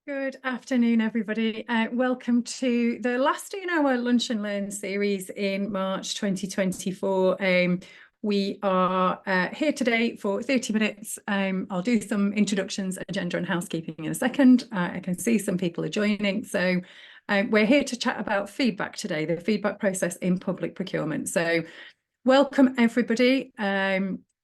Good afternoon, everybody. Welcome to the last in our Lunch and Learn series in March 2024. We are here today for 30 minutes. I'll do some introductions, agenda and housekeeping in a second. I can see some people are joining. So we're here to chat about feedback today, the feedback process in public procurement. So welcome, everybody.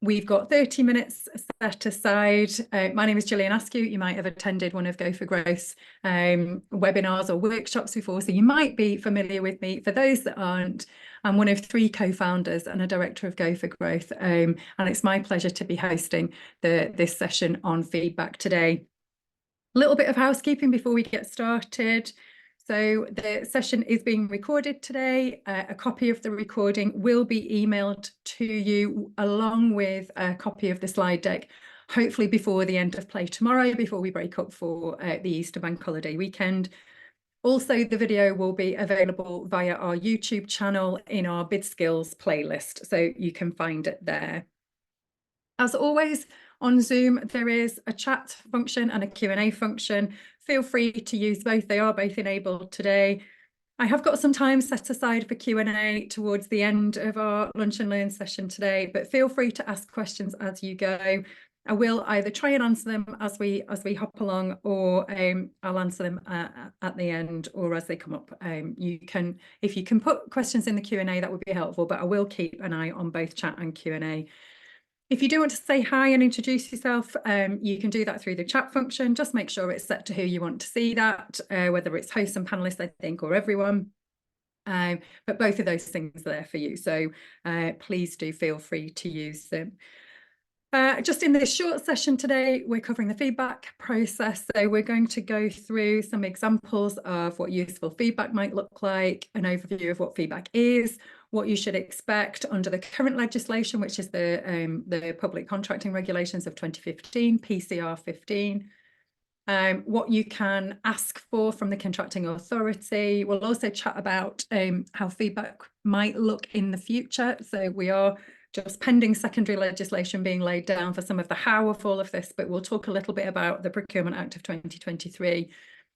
We've got 30 minutes set aside. My name is Gillian Askew. You might have attended one of Go for Growth's webinars or workshops before, so you might be familiar with me. For those that aren't, I'm one of 3 co-founders and a director of Go for Growth, and it's my pleasure to be hosting this session on feedback today. A little bit of housekeeping before we get started. So the session is being recorded today. A copy of the recording will be emailed to you along with a copy of the slide deck, hopefully before the end of play tomorrow, before we break up for the Easter bank holiday weekend. Also, the video will be available via our YouTube channel in our Bid Skills playlist, so you can find it there. As always, on Zoom, there is a chat function and a Q&A function. Feel free to use both. They are both enabled today. I have got some time set aside for Q&A towards the end of our Lunch and Learn session today, but feel free to ask questions as you go. I will either try and answer them as we hop along, or I'll answer them at the end or as they come up. If you can put questions in the Q&A, that would be helpful, but I will keep an eye on both chat and Q&A. If you do want to say hi and introduce yourself, you can do that through the chat function. Just make sure it's set to who you want to see that, whether it's hosts and panelists, I think, or everyone. But both of those things are there for you. So please do feel free to use them. Just in this short session today, we're covering the feedback process. So we're going to go through some examples of what useful feedback might look like, an overview of what feedback is, what you should expect under the current legislation, which is the Public Contracting Regulations of 2015, PCR 15, what you can ask for from the contracting authority. We'll also chat about how feedback might look in the future. So we are just pending secondary legislation being laid down for some of the how of all of this, but we'll talk a little bit about the Procurement Act of 2023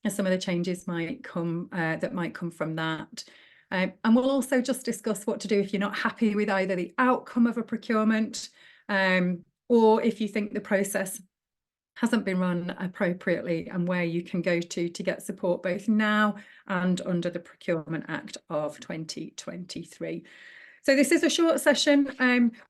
and some of the changes that might come from that. And we'll also just discuss what to do if you're not happy with either the outcome of a procurement or if you think the process hasn't been run appropriately, and where you can go to get support both now and under the Procurement Act of 2023. So this is a short session.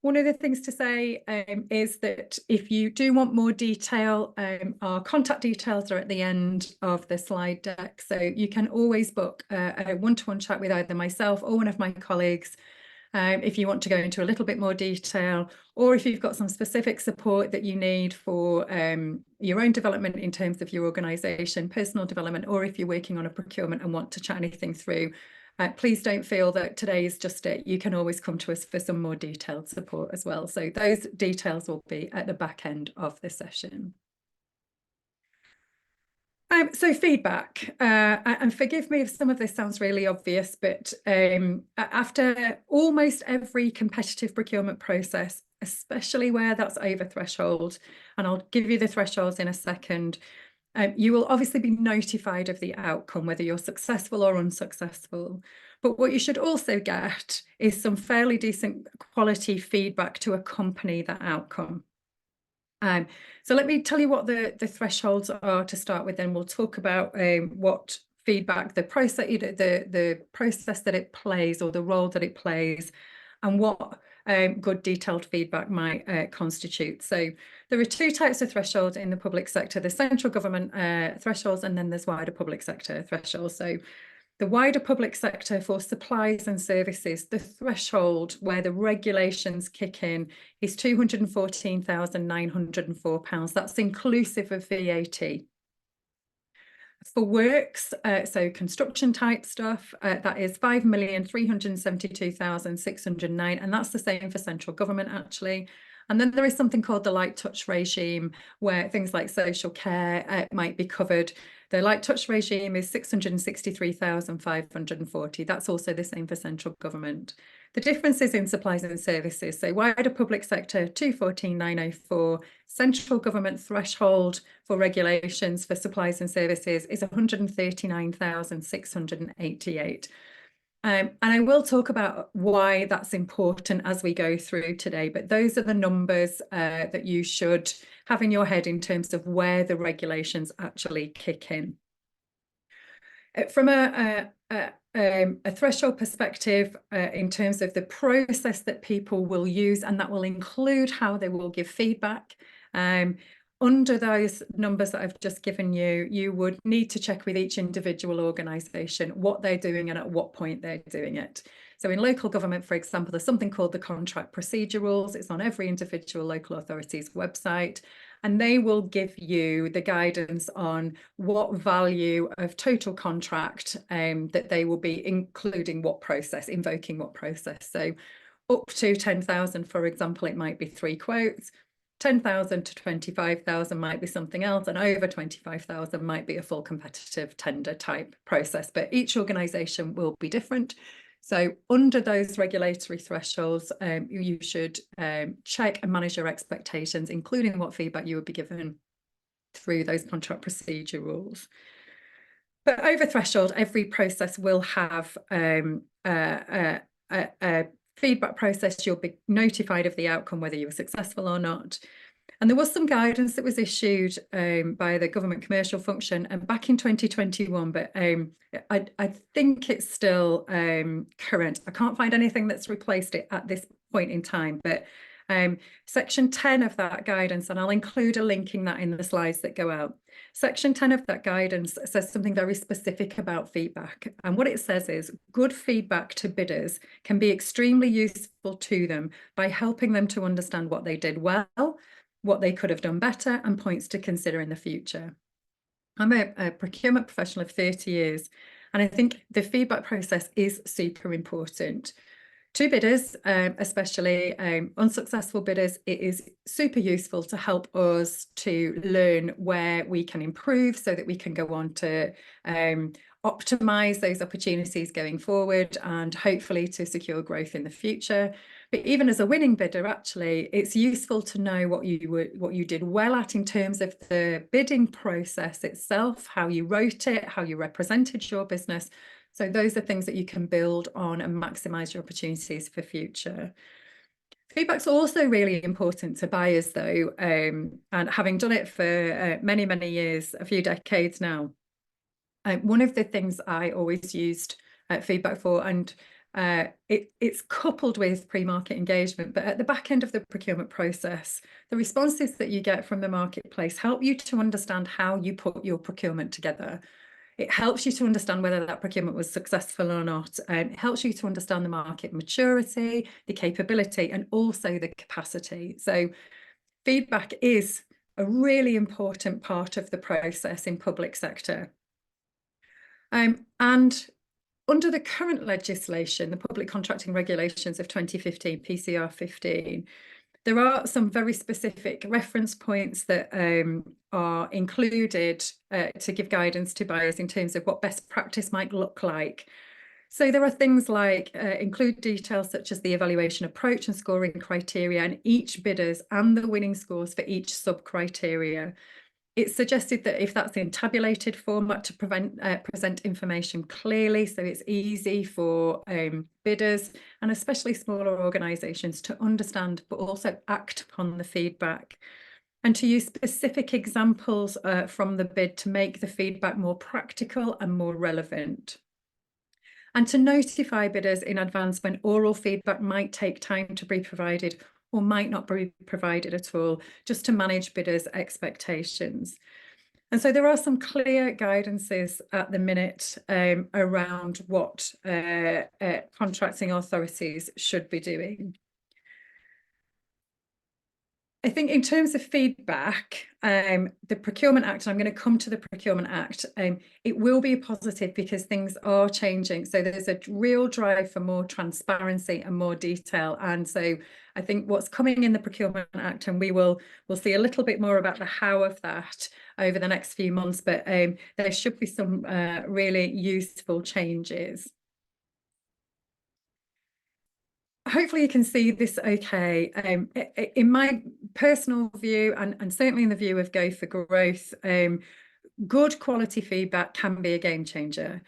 One of the things to say is that if you do want more detail, our contact details are at the end of the slide deck. So you can always book a one-to-one chat with either myself or one of my colleagues if you want to go into a little bit more detail, or if you've got some specific support that you need for your own development in terms of your organisation, personal development, or if you're working on a procurement and want to chat anything through. Please don't feel that today is just it. You can always come to us for some more detailed support as well. So those details will be at the back end of the session. So feedback, and forgive me if some of this sounds really obvious, but after almost every competitive procurement process, especially where that's over threshold, and I'll give you the thresholds in a second, you will obviously be notified of the outcome, whether you're successful or unsuccessful. But what you should also get is some fairly decent quality feedback to accompany that outcome. So let me tell you what the thresholds are to start with, then we'll talk about what feedback, the process that it plays, or the role that it plays, and what good detailed feedback might constitute. So there are 2 types of thresholds in the public sector: the central government thresholds, and then there's wider public sector thresholds. So the wider public sector for supplies and services, the threshold where the regulations kick in is £214,904. That's inclusive of VAT. For works, so construction type stuff, that is 5,372,609, and that's the same for central government actually. And then there is something called the light touch regime, where things like social care might be covered. The light touch regime is 663,540. That's also the same for central government. The differences in supplies and services, so wider public sector 214,904, central government threshold for regulations for supplies and services is 139,688. And I will talk about why that's important as we go through today, but those are the numbers that you should have in your head in terms of where the regulations actually kick in. From a threshold perspective, in terms of the process that people will use, and that will include how they will give feedback. Under those numbers that I've just given you, you would need to check with each individual organisation what they're doing and at what point they're doing it. So in local government, for example, there's something called the contract procedure rules. It's on every individual local authority's website, and they will give you the guidance on what value of total contract that they will be including what process, invoking what process. So up to 10,000, for example, it might be 3 quotes. 10,000 to 25,000 might be something else, and over 25,000 might be a full competitive tender type process, but each organisation will be different. So under those regulatory thresholds, you should check and manage your expectations, including what feedback you would be given through those contract procedure rules. But over threshold, every process will have a feedback process. You'll be notified of the outcome, whether you were successful or not. And there was some guidance that was issued by the government commercial function and back in 2021, but I think it's still current. I can't find anything that's replaced it at this point in time, but section 10 of that guidance, and I'll include a linking that in the slides that go out. Section 10 of that guidance says something very specific about feedback. And what it says is good feedback to bidders can be extremely useful to them by helping them to understand what they did well, what they could have done better, and points to consider in the future. I'm a procurement professional of 30 years, and I think the feedback process is super important. To bidders, especially unsuccessful bidders, it is super useful to help us to learn where we can improve so that we can go on to optimise those opportunities going forward and hopefully to secure growth in the future. But even as a winning bidder, actually, it's useful to know what you did well at in terms of the bidding process itself, how you wrote it, how you represented your business. So those are things that you can build on and maximise your opportunities for future. Feedback's also really important to buyers, though, and having done it for many, many years, a few decades now, one of the things I always used feedback for, and it's coupled with pre-market engagement, but at the back end of the procurement process, the responses that you get from the marketplace help you to understand how you put your procurement together. It helps you to understand whether that procurement was successful or not. It helps you to understand the market maturity, the capability, and also the capacity. So feedback is a really important part of the process in public sector. And under the current legislation, the Public Contracting Regulations of 2015, PCR 15, there are some very specific reference points that are included to give guidance to buyers in terms of what best practice might look like. So there are things like include details such as the evaluation approach and scoring criteria and each bidders and the winning scores for each sub-criteria. It's suggested that if that's in tabulated format to present information clearly, so it's easy for bidders and especially smaller organisations to understand but also act upon the feedback, and to use specific examples from the bid to make the feedback more practical and more relevant. And to notify bidders in advance when oral feedback might take time to be provided or might not be provided at all, just to manage bidders' expectations. And so there are some clear guidances at the minute around what contracting authorities should be doing. I think in terms of feedback, the Procurement Act, and I'm going to come to the Procurement Act, it will be positive because things are changing. So there's a real drive for more transparency and more detail. And so I think what's coming in the Procurement Act, and we'll see a little bit more about the how of that over the next few months, but there should be some really useful changes. Hopefully you can see this okay. In my personal view, and certainly in the view of Go for Growth, good quality feedback can be a game changer.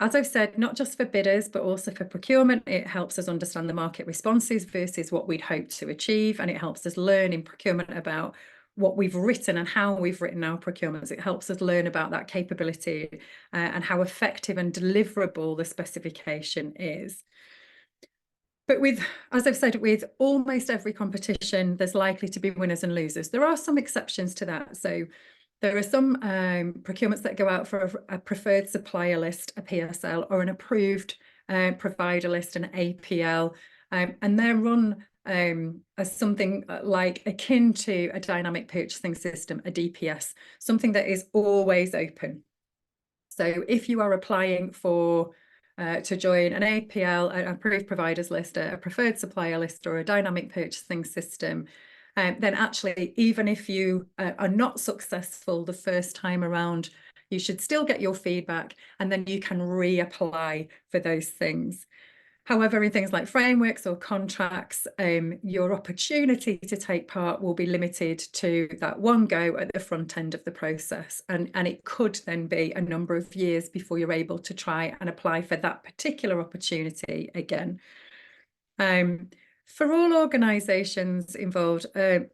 As I've said, not just for bidders, but also for procurement, it helps us understand the market responses versus what we'd hoped to achieve, and it helps us learn in procurement about what we've written and how we've written our procurements. It helps us learn about that capability and how effective and deliverable the specification is. But as I've said, with almost every competition, there's likely to be winners and losers. There are some exceptions to that. So there are some procurements that go out for a preferred supplier list, a PSL, or an approved provider list, an APL, and they're run as something like akin to a dynamic purchasing system, a DPS, something that is always open. So if you are applying for to join an APL, an approved providers list, a preferred supplier list, or a dynamic purchasing system, then actually, even if you are not successful the first time around, you should still get your feedback, and then you can reapply for those things. However, in things like frameworks or contracts, your opportunity to take part will be limited to that one go at the front end of the process. And it could then be a number of years before you're able to try and apply for that particular opportunity again. For all organisations involved,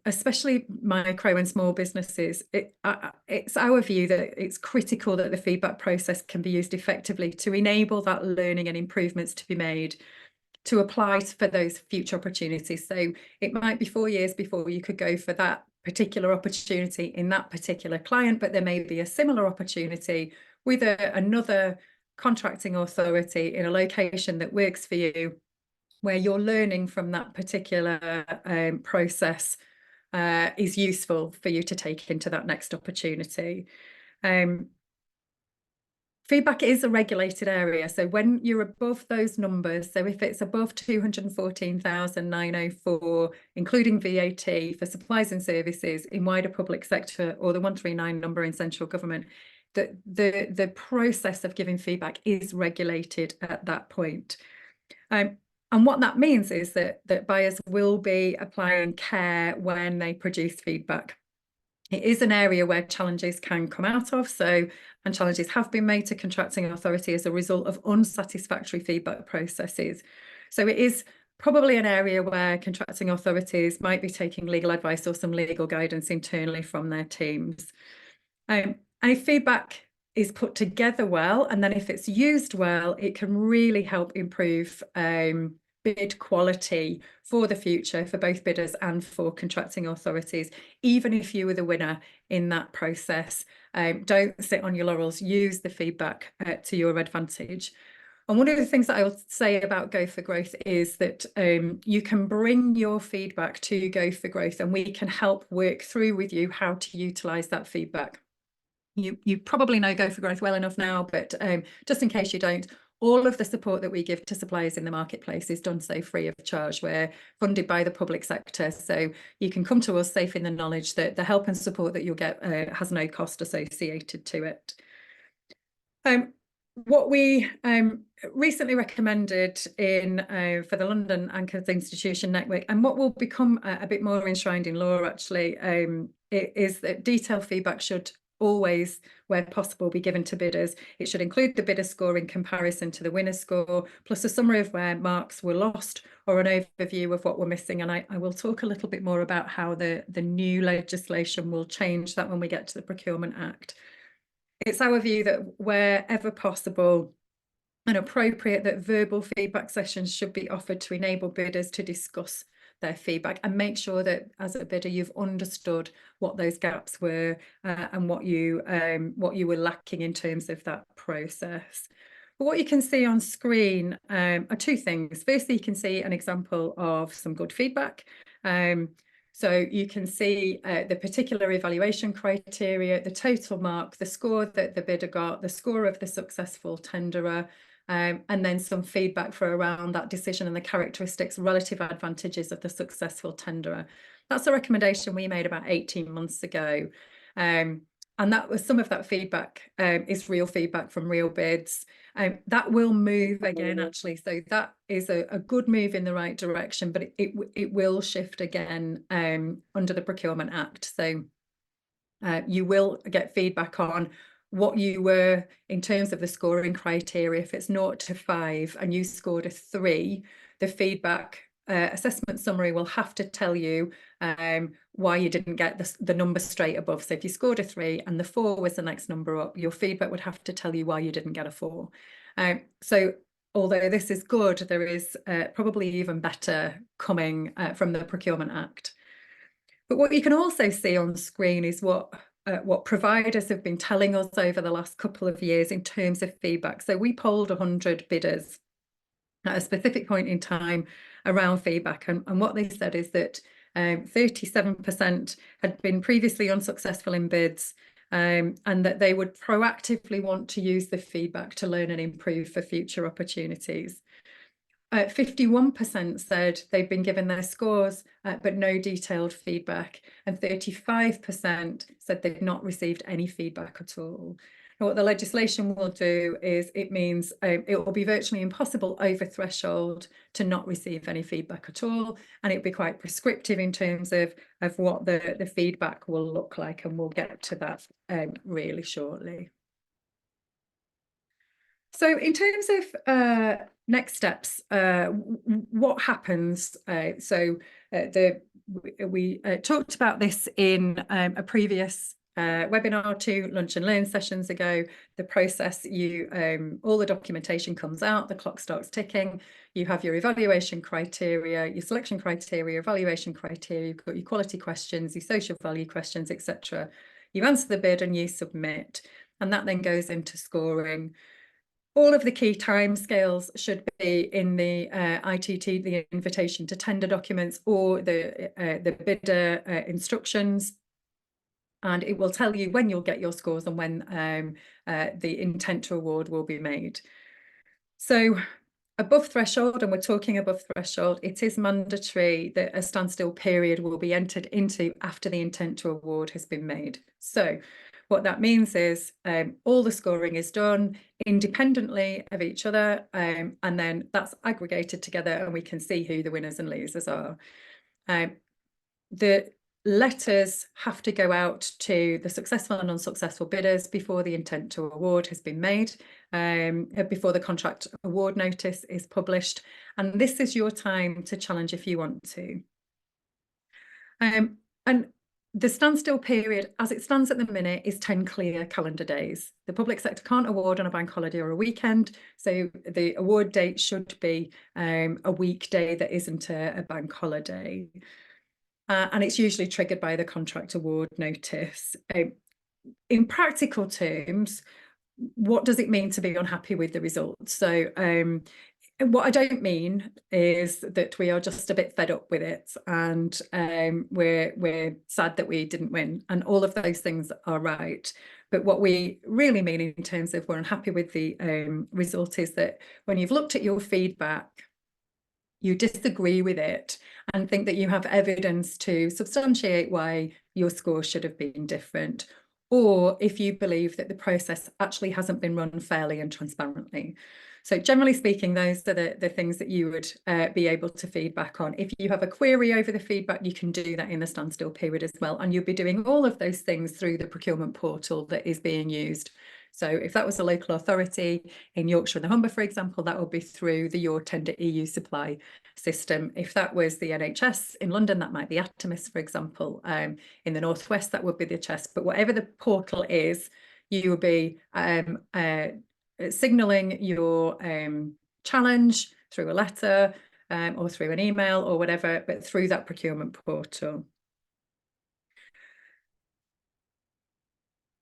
especially micro and small businesses, it's our view that it's critical that the feedback process can be used effectively to enable that learning and improvements to be made to apply for those future opportunities. So it might be 4 years before you could go for that particular opportunity in that particular client, but there may be a similar opportunity with another contracting authority in a location that works for you, where you're learning from that particular process is useful for you to take into that next opportunity. Feedback is a regulated area. So when you're above those numbers, so if it's above 214,904, including VAT for supplies and services in wider public sector, or the 139 number in central government, the process of giving feedback is regulated at that point. And what that means is that buyers will be applying care when they produce feedback. It is an area where challenges can come out of, and challenges have been made to contracting authority as a result of unsatisfactory feedback processes. So it is probably an area where contracting authorities might be taking legal advice or some legal guidance internally from their teams. And if feedback is put together well, and then if it's used well, it can really help improve bid quality for the future for both bidders and for contracting authorities, even if you were the winner in that process. Don't sit on your laurels, use the feedback to your advantage. And one of the things that I will say about Go for Growth is that you can bring your feedback to Go for Growth, and we can help work through with you how to utilise that feedback. You probably know Go for Growth well enough now, but just in case you don't, all of the support that we give to suppliers in the marketplace is done so free of charge. We're funded by the public sector, so you can come to us safe in the knowledge that the help and support that you'll get has no cost associated to it. What we recently recommended for the London Anchors Institution Network, and what will become a bit more enshrined in law actually, is that detailed feedback should always, where possible, be given to bidders. It should include the bidder score in comparison to the winner score, plus a summary of where marks were lost or an overview of what we're missing. And I will talk a little bit more about how the new legislation will change that when we get to the Procurement Act. It's our view that wherever possible and appropriate, that verbal feedback sessions should be offered to enable bidders to discuss their feedback and make sure that as a bidder you've understood what those gaps were and what you were lacking in terms of that process. But what you can see on screen are two things. Firstly, you can see an example of some good feedback. So you can see the particular evaluation criteria, the total mark, the score that the bidder got, the score of the successful tenderer, and then some feedback for around that decision and the characteristics, relative advantages of the successful tenderer. That's a recommendation we made about 18 months ago. And that was some of that feedback is real feedback from real bids. That will move again, actually. So that is a good move in the right direction, but it will shift again under the Procurement Act. So you will get feedback on what you were in terms of the scoring criteria. If it's 0 to 5 and you scored a 3, the feedback assessment summary will have to tell you why you didn't get the number straight above. So if you scored a 3 and the 4 was the next number up, your feedback would have to tell you why you didn't get a 4. So although this is good, there is probably even better coming from the Procurement Act. But what you can also see on screen is what providers have been telling us over the last couple of years in terms of feedback. So we polled 100 bidders at a specific point in time around feedback. And what they said is that 37% had been previously unsuccessful in bids, and that they would proactively want to use the feedback to learn and improve for future opportunities. 51% said they've been given their scores, but no detailed feedback. And 35% said they've not received any feedback at all. And what the legislation will do is it means it will be virtually impossible over threshold to not receive any feedback at all. And it'll be quite prescriptive in terms of what the feedback will look like. And we'll get to that really shortly. So in terms of next steps, what happens? We talked about this in a previous webinar 2 lunch and learn sessions ago. The process, all the documentation comes out, the clock starts ticking, you have your evaluation criteria, your selection criteria, evaluation criteria, you've got your quality questions, your social value questions, etc. You answer the bid and you submit, and that then goes into scoring. All of the key timescales should be in the ITT, the invitation to tender documents, or the bidder instructions. And it will tell you when you'll get your scores and when the intent to award will be made. So above threshold, and we're talking above threshold, it is mandatory that a standstill period will be entered into after the intent to award has been made. So what that means is all the scoring is done independently of each other, and then that's aggregated together and we can see who the winners and losers are. The letters have to go out to the successful and unsuccessful bidders before the intent to award has been made, before the contract award notice is published. And this is your time to challenge if you want to. And the standstill period, as it stands at the minute, is 10 clear calendar days. The public sector can't award on a bank holiday or a weekend, so the award date should be a weekday that isn't a bank holiday. And it's usually triggered by the contract award notice. In practical terms, what does it mean to be unhappy with the results? So what I don't mean is that we are just a bit fed up with it and we're sad that we didn't win, and all of those things are right. But what we really mean in terms of we're unhappy with the result is that when you've looked at your feedback, you disagree with it and think that you have evidence to substantiate why your score should have been different, or if you believe that the process actually hasn't been run fairly and transparently. So generally speaking, those are the things that you would be able to feedback on. If you have a query over the feedback, you can do that in the standstill period as well. And you'll be doing all of those things through the procurement portal that is being used. So if that was a local authority in Yorkshire and the Humber, for example, that would be through the Your Tender EU Supply system. If that was the NHS in London, that might be Atomis, for example. In the Northwest, that would be the chest. But whatever the portal is, you will be signalling your challenge through a letter or through an email or whatever, but through that procurement portal.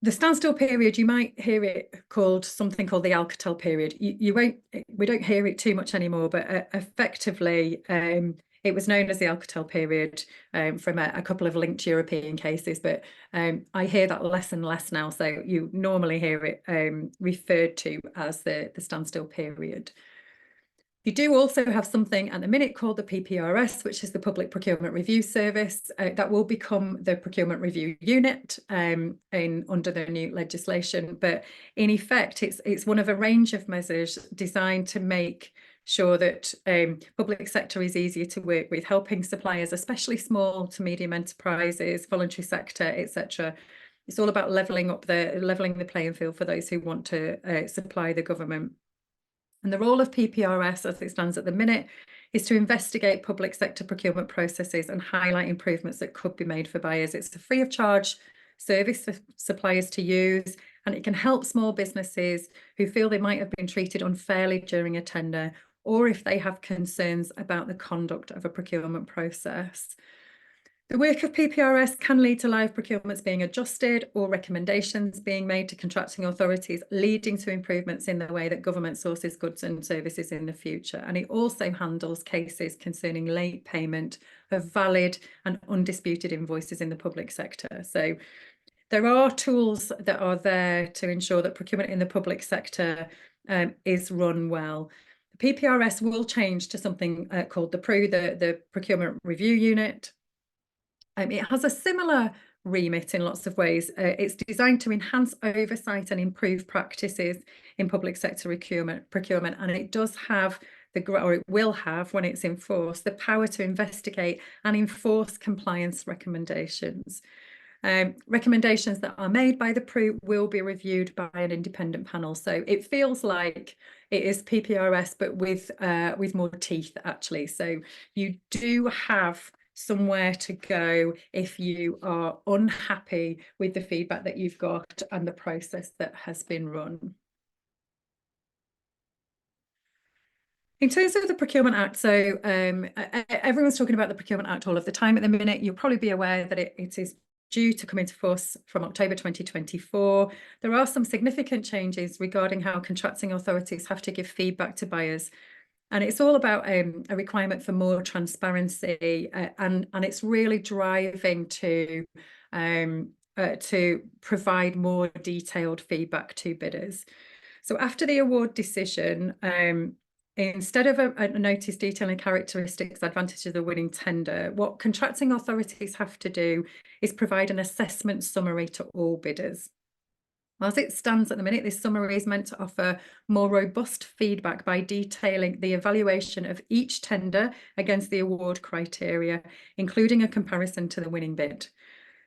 The standstill period, you might hear it called something called the Alcatel period. We don't hear it too much anymore, but effectively It was known as the Alcatel period from a couple of linked European cases, but I hear that less and less now. So you normally hear it referred to as the standstill period. You do also have something at the minute called the PPRS, which is the Public Procurement Review Service. That will become the Procurement Review Unit under the new legislation. But in effect, it's one of a range of measures designed to make sure that public sector is easier to work with, helping suppliers, especially small to medium enterprises, voluntary sector, etc. It's all about levelling the playing field for those who want to supply the government. And the role of PPRS, as it stands at the minute, is to investigate public sector procurement processes and highlight improvements that could be made for buyers. It's a free of charge service for suppliers to use, and it can help small businesses who feel they might have been treated unfairly during a tender, or if they have concerns about the conduct of a procurement process. The work of PPRS can lead to live procurements being adjusted or recommendations being made to contracting authorities, leading to improvements in the way that government sources goods and services in the future. And it also handles cases concerning late payment of valid and undisputed invoices in the public sector. So there are tools that are there to ensure that procurement in the public sector is run well. The PPRS will change to something called the PRU, the Procurement Review Unit. It has a similar remit in lots of ways. It's designed to enhance oversight and improve practices in public sector procurement, and it does have or it will have, when it's enforced, the power to investigate and enforce compliance recommendations. Recommendations that are made by the PRU will be reviewed by an independent panel. So it feels like it is PPRS, but with more teeth, actually. So you do have somewhere to go if you are unhappy with the feedback that you've got and the process that has been run. In terms of the Procurement Act, so everyone's talking about the Procurement Act all of the time at the minute. You'll probably be aware that it is due to come into force from October 2024. There are some significant changes regarding how contracting authorities have to give feedback to buyers. And it's all about a requirement for more transparency, and it's really driving to provide more detailed feedback to bidders. So after the award decision, instead of a notice detailing characteristics, advantage of the winning tender, what contracting authorities have to do is provide an assessment summary to all bidders. As it stands at the minute, this summary is meant to offer more robust feedback by detailing the evaluation of each tender against the award criteria, including a comparison to the winning bid.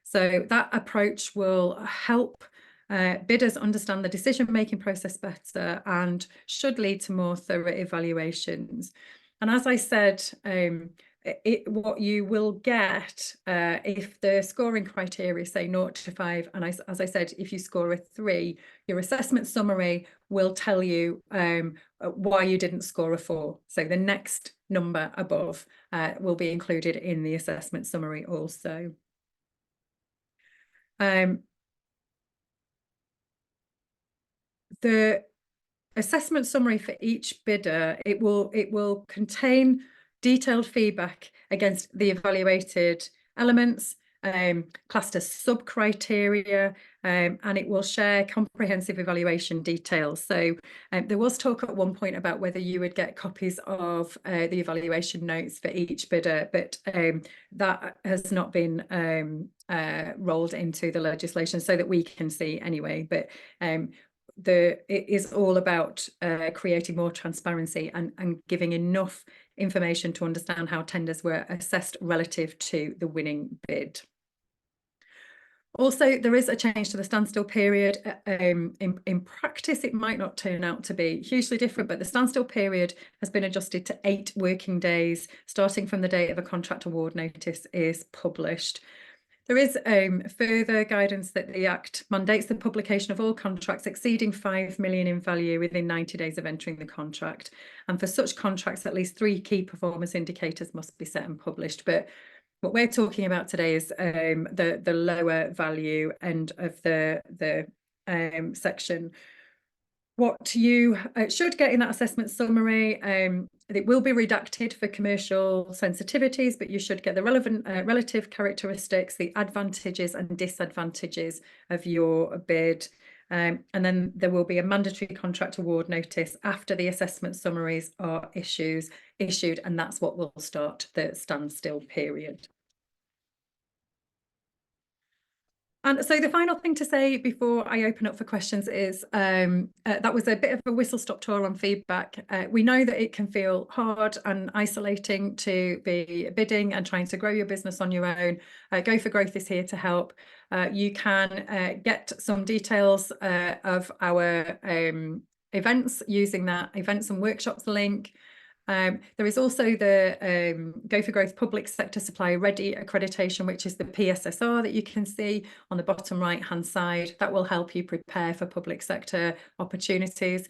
So that approach will help bidders understand the decision-making process better and should lead to more thorough evaluations. And as I said, what you will get if the scoring criteria say 0 to 5, and as I said, if you score a 3, your assessment summary will tell you why you didn't score a 4. So the next number above will be included in the assessment summary also. The assessment summary for each bidder, it will contain detailed feedback against the evaluated elements, classed as sub-criteria, and it will share comprehensive evaluation details. So there was talk at one point about whether you would get copies of the evaluation notes for each bidder, but that has not been rolled into the legislation so that we can see anyway. But it is all about creating more transparency and giving enough information to understand how tenders were assessed relative to the winning bid. Also, there is a change to the standstill period. In practice, it might not turn out to be hugely different, but the standstill period has been adjusted to 8 working days, starting from the date of a contract award notice is published. There is further guidance that the Act mandates the publication of all contracts exceeding 5 million in value within 90 days of entering the contract. And for such contracts, at least 3 key performance indicators must be set and published. But what we're talking about today is the lower value end of the section. What you should get in that assessment summary, It will be redacted for commercial sensitivities, but you should get the relevant relative characteristics, the advantages and disadvantages of your bid. And then there will be a mandatory contract award notice after the assessment summaries are issued, and that's what will start the standstill period. And so the final thing to say before I open up for questions is that was a bit of a whistle-stop tour on feedback. We know that it can feel hard and isolating to be bidding and trying to grow your business on your own. Go for Growth is here to help. You can get some details of our events using that events and workshops link. There is also the Go for Growth Public Sector Supply Ready accreditation, which is the PSSR that you can see on the bottom right-hand side. That will help you prepare for public sector opportunities.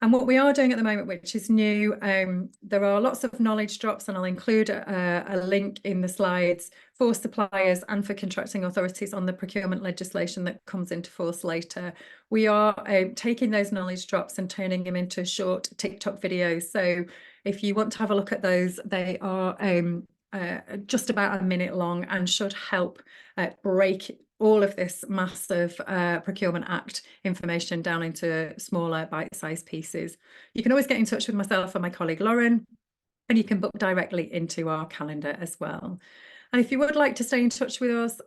And what we are doing at the moment, which is new, there are lots of knowledge drops, and I'll include a link in the slides for suppliers and for contracting authorities on the procurement legislation that comes into force later. We are taking those knowledge drops and turning them into short TikTok videos. So if you want to have a look at those, they are just about a minute long and should help break all of this massive Procurement Act information down into smaller bite-sized pieces. You can always get in touch with myself and my colleague Lauren, and you can book directly into our calendar as well. And if you would like to stay in touch with us,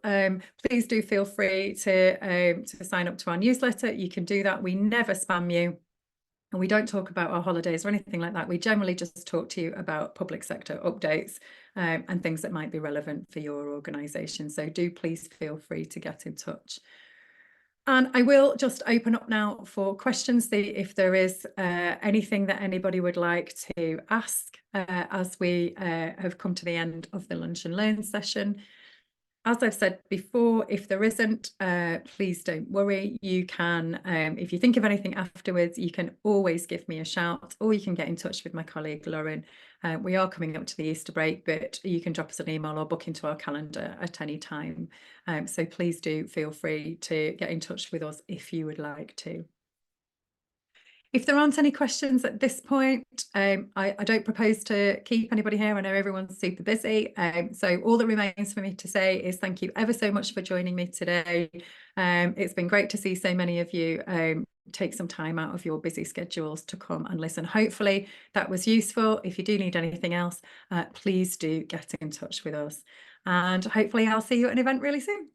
please do feel free to sign up to our newsletter. You can do that. We never spam you. And we don't talk about our holidays or anything like that. We generally just talk to you about public sector updates and things that might be relevant for your organisation. So do please feel free to get in touch. And I will just open up now for questions, if there is anything that anybody would like to ask as we have come to the end of the Lunch and Learn session. As I've said before, if there isn't, please don't worry. You can, if you think of anything afterwards, you can always give me a shout, or you can get in touch with my colleague Lauren. We are coming up to the Easter break, but you can drop us an email or book into our calendar at any time. So please do feel free to get in touch with us if you would like to. If there aren't any questions at this point, I don't propose to keep anybody here. I know everyone's super busy. So all that remains for me to say is thank you ever so much for joining me today. It's been great to see so many of you take some time out of your busy schedules to come and listen. Hopefully that was useful. If you do need anything else, please do get in touch with us. And hopefully I'll see you at an event really soon.